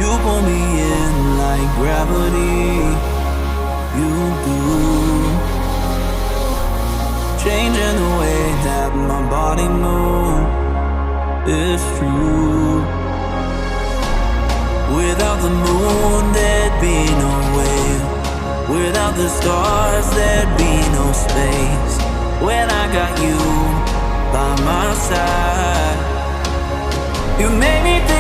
You pull me in like gravity. You do. Changing the way that my body moves. It's true. Without the moon, there'd be no way. Without the stars, there'd be no space. When I got you by my side, you made me feel